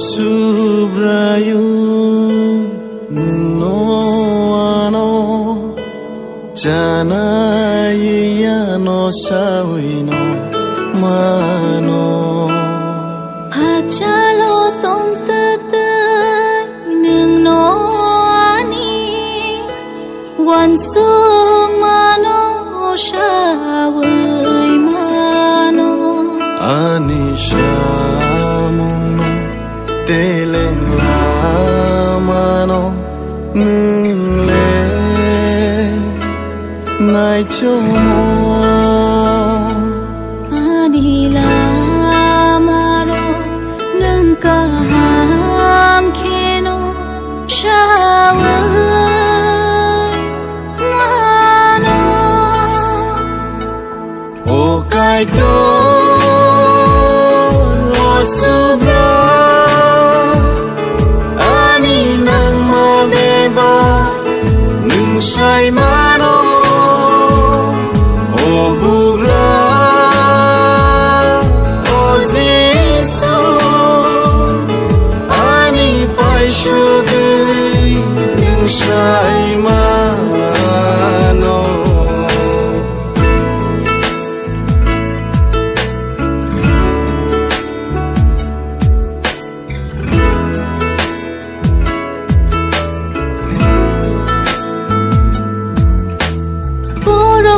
subrayu no ano jana ya no sawino mano hachalo tong tata nung no ani wan sung mano shawai mano ani shamuno teleng lamano nung le nai chomo ani lamaro nung kaham keno shawai mano o kai to o subra ani nang mabeba nung sai mano o bugra o zisu ani paishudei nung sai mano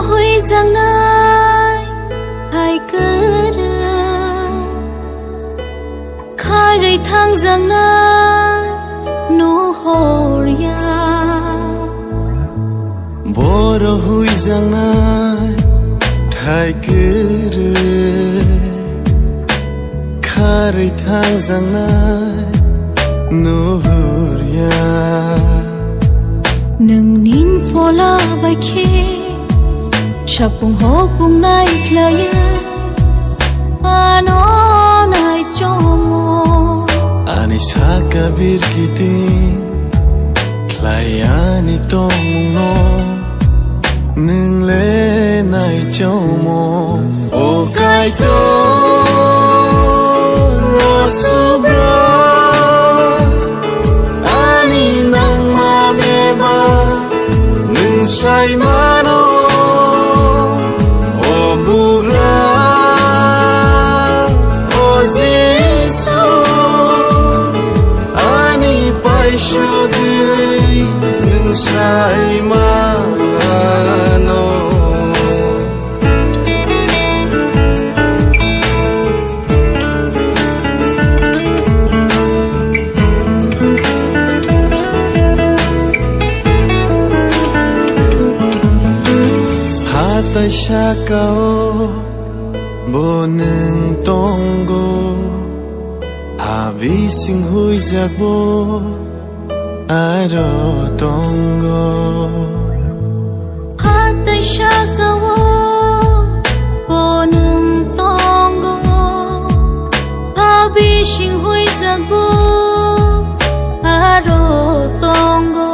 hui giang nai hai cơ khai thang giang nai nu horia boro hui giang nai hai cơ khai thang giang nai nu horia nung nin fola bai khe chapung ho pung nai klaya ano nai chomo ani sakabir kitin klaya ni tong no nung le nai chomo o kai to ro subra ani nang ma beba nung sai mano Shudei nung sai mano hatai sakao boneng tonggo abi sing hui jakbo aro tongo hatai shakawo bonung tongo abi sing hui zakbo aro tongo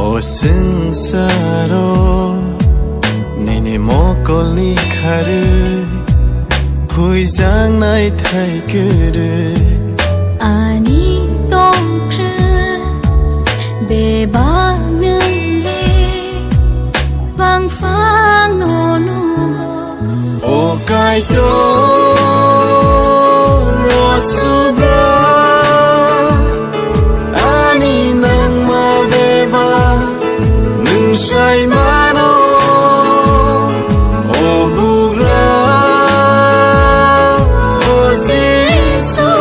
o sing saro nini mokol ni khare hui jang nai thai kere ani tong be ba nung le bang phang no no o kai to ro subra ani nang ma be ba nung sai mano o bugra o zisu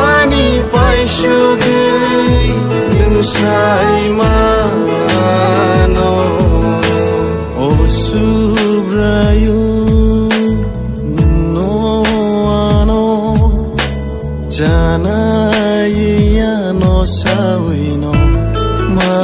ani paishudei nung sai mano o subrayu no ano jana ya no sawino ma